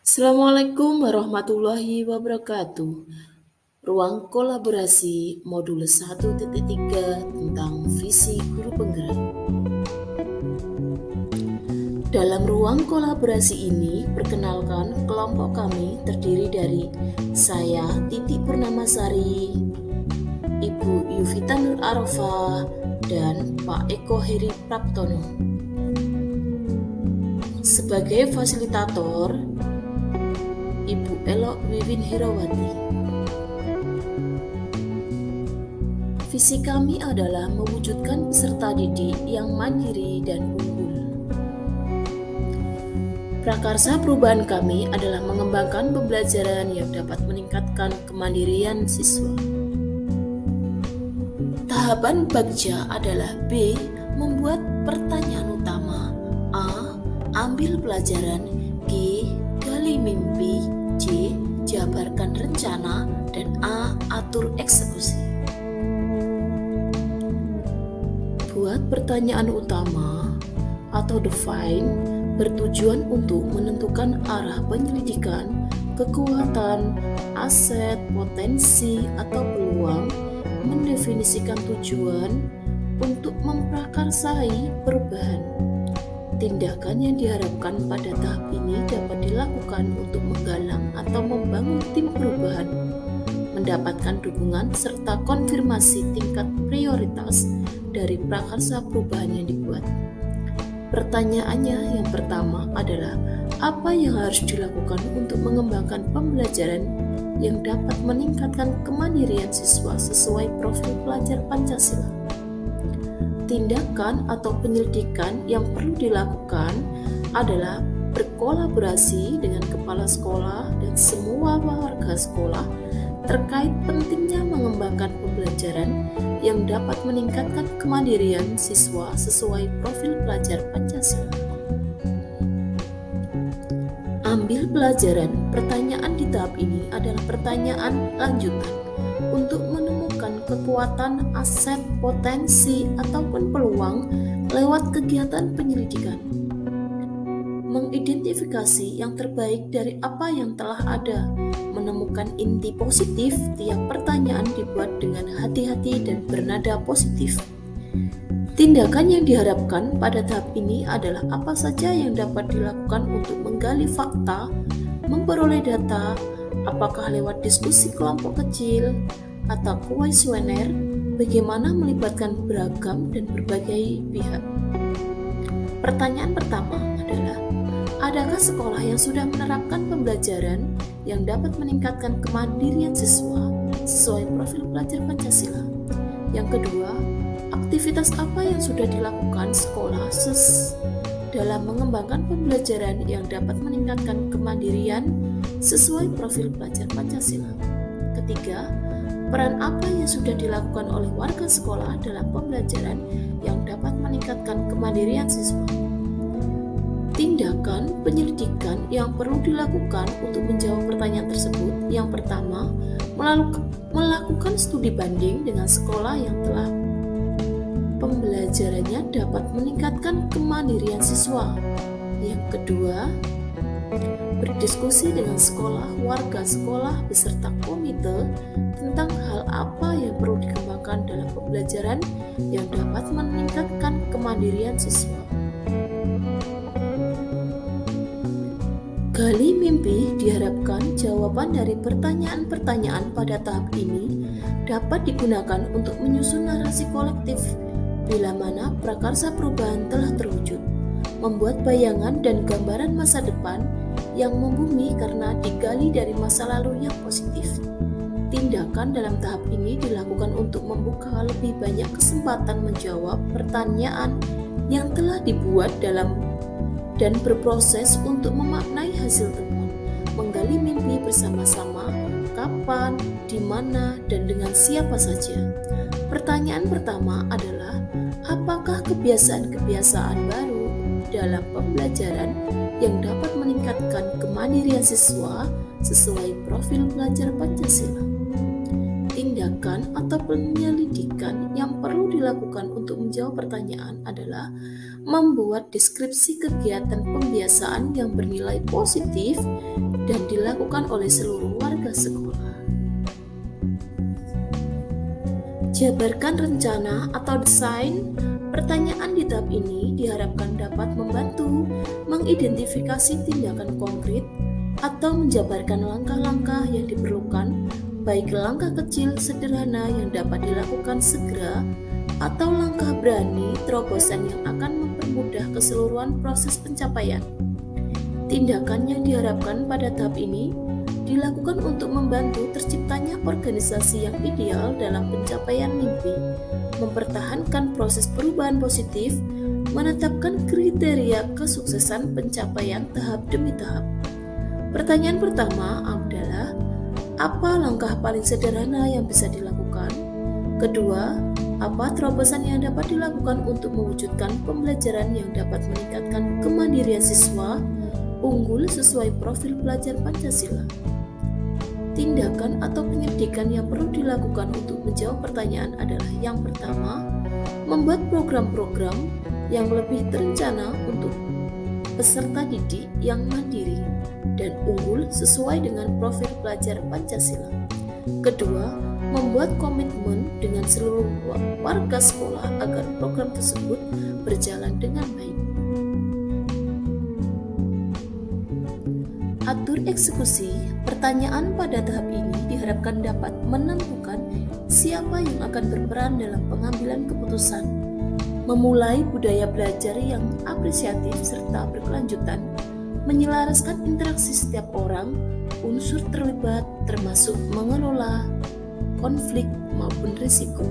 Assalamualaikum warahmatullahi wabarakatuh. Ruang kolaborasi modul 1.3 tentang visi guru penggerak. Dalam ruang kolaborasi ini, perkenalkan kelompok kami terdiri dari saya, Titi Purnamasari, Ibu Yuvita Nur Arafah, dan Pak Eko Heri Praptono. Sebagai fasilitator, Ibu Elok Wiwin Herawati. Visi kami adalah mewujudkan peserta didik yang mandiri dan unggul. Prakarsa perubahan kami adalah mengembangkan pembelajaran yang dapat meningkatkan kemandirian siswa. Tahapan Bagja adalah B. Membuat pertanyaan utama, A. Ambil pelajaran, G. Gali mimpi, C. Jabarkan rencana, dan A. Atur eksekusi. Buat pertanyaan utama atau define bertujuan untuk menentukan arah penyelidikan, kekuatan, aset, potensi, atau peluang, mendefinisikan tujuan untuk memprakarsai perubahan. Tindakan yang diharapkan pada tahap ini dapat dilakukan untuk menggalang atau membangun tim perubahan, mendapatkan dukungan serta konfirmasi tingkat prioritas dari prakarsa perubahan yang dibuat. Pertanyaannya yang pertama adalah, apa yang harus dilakukan untuk mengembangkan pembelajaran yang dapat meningkatkan kemandirian siswa sesuai profil pelajar Pancasila? Tindakan atau penyelidikan yang perlu dilakukan adalah berkolaborasi dengan kepala sekolah dan semua warga sekolah terkait pentingnya mengembangkan pembelajaran yang dapat meningkatkan kemandirian siswa sesuai profil pelajar Pancasila. Ambil pelajaran. Pertanyaan di tahap ini adalah pertanyaan lanjutan untuk menemukan kekuatan, aset, potensi, ataupun peluang lewat kegiatan penyelidikan. Mengidentifikasi yang terbaik dari apa yang telah ada, menemukan inti positif. Tiap pertanyaan dibuat dengan hati-hati dan bernada positif. Tindakan yang diharapkan pada tahap ini adalah apa saja yang dapat dilakukan untuk menggali fakta, memperoleh data, apakah lewat diskusi kelompok kecil atau kuesioner, bagaimana melibatkan beragam dan berbagai pihak. Pertanyaan pertama adalah, adakah sekolah yang sudah menerapkan pembelajaran yang dapat meningkatkan kemandirian siswa sesuai profil pelajar Pancasila? Yang kedua, aktivitas apa yang sudah dilakukan sekolah dalam mengembangkan pembelajaran yang dapat meningkatkan kemandirian sesuai profil pelajar Pancasila? Ketiga, peran apa yang sudah dilakukan oleh warga sekolah dalam pembelajaran yang dapat meningkatkan kemandirian siswa? Tindakan penyelidikan yang perlu dilakukan untuk menjawab pertanyaan tersebut. Yang pertama, melakukan studi banding dengan sekolah yang telah pembelajarannya dapat meningkatkan kemandirian siswa. Yang kedua, berdiskusi dengan sekolah, warga sekolah, beserta komite tentang hal apa yang perlu dikembangkan dalam pembelajaran yang dapat meningkatkan kemandirian siswa. Gali mimpi diharapkan jawaban dari pertanyaan-pertanyaan pada tahap ini dapat digunakan untuk menyusun narasi kolektif bila mana prakarsa perubahan telah terwujud, membuat bayangan dan gambaran masa depan yang membumi karena digali dari masa lalu yang positif. Tindakan dalam tahap ini dilakukan untuk membuka lebih banyak kesempatan menjawab pertanyaan yang telah dibuat dan berproses untuk memaknai hasil temuan, menggali mimpi bersama-sama, kapan, di mana, dan dengan siapa saja. Pertanyaan pertama adalah, apakah kebiasaan-kebiasaan baru dalam pembelajaran yang dapat meningkatkan kemandirian siswa sesuai profil pelajar Pancasila? Tindakan atau penyelidikan yang perlu dilakukan dilakukan untuk menjawab pertanyaan adalah membuat deskripsi kegiatan pembiasaan yang bernilai positif dan dilakukan oleh seluruh warga sekolah. Jabarkan rencana atau desain. Pertanyaan di tahap ini diharapkan dapat membantu mengidentifikasi tindakan konkret atau menjabarkan langkah-langkah yang diperlukan, baik langkah kecil sederhana yang dapat dilakukan segera atau langkah berani terobosan yang akan mempermudah keseluruhan proses pencapaian. Tindakan yang diharapkan pada tahap ini dilakukan untuk membantu terciptanya organisasi yang ideal dalam pencapaian mimpi, mempertahankan proses perubahan positif, menetapkan kriteria kesuksesan pencapaian tahap demi tahap. Pertanyaan pertama adalah, apa langkah paling sederhana yang bisa dilakukan? Kedua, apa terobosan yang dapat dilakukan untuk mewujudkan pembelajaran yang dapat meningkatkan kemandirian siswa unggul sesuai profil pelajar Pancasila? Tindakan atau penyelidikan yang perlu dilakukan untuk menjawab pertanyaan adalah yang pertama, membuat program-program yang lebih terencana untuk peserta didik yang mandiri dan unggul sesuai dengan profil pelajar Pancasila. Kedua, membuat komitmen dengan seluruh warga sekolah agar program tersebut berjalan dengan baik. Atur eksekusi. Pertanyaan pada tahap ini diharapkan dapat menentukan siapa yang akan berperan dalam pengambilan keputusan, memulai budaya belajar yang apresiatif serta berkelanjutan, menyelaraskan interaksi setiap orang, unsur terlibat termasuk mengelola konflik maupun risiko,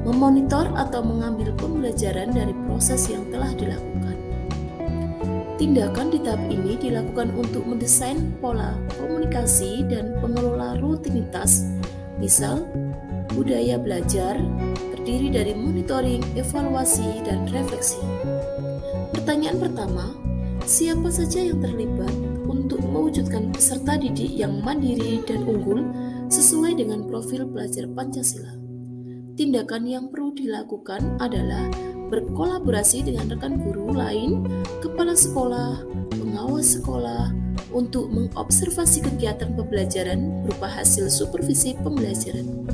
memonitor atau mengambil pembelajaran dari proses yang telah dilakukan. Tindakan di tahap ini dilakukan untuk mendesain pola komunikasi dan pengelola rutinitas, misal budaya belajar terdiri dari monitoring, evaluasi, dan refleksi. Pertanyaan pertama, siapa saja yang terlibat untuk mewujudkan peserta didik yang mandiri dan unggul sesuai dengan profil pelajar Pancasila? Tindakan yang perlu dilakukan adalah berkolaborasi dengan rekan guru lain, kepala sekolah, pengawas sekolah, untuk mengobservasi kegiatan pembelajaran berupa hasil supervisi pembelajaran.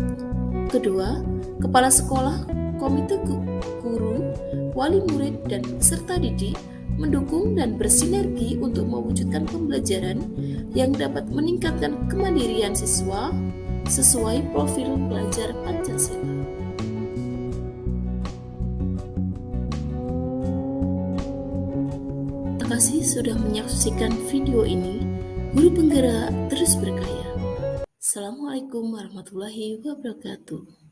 Kedua, kepala sekolah, komite guru, wali murid, dan peserta didik mendukung dan bersinergi untuk mewujudkan pembelajaran yang dapat meningkatkan kemandirian siswa sesuai profil pelajar Pancasila. Terima kasih sudah menyaksikan video ini. Guru penggerak terus berkarya. Assalamualaikum warahmatullahi wabarakatuh.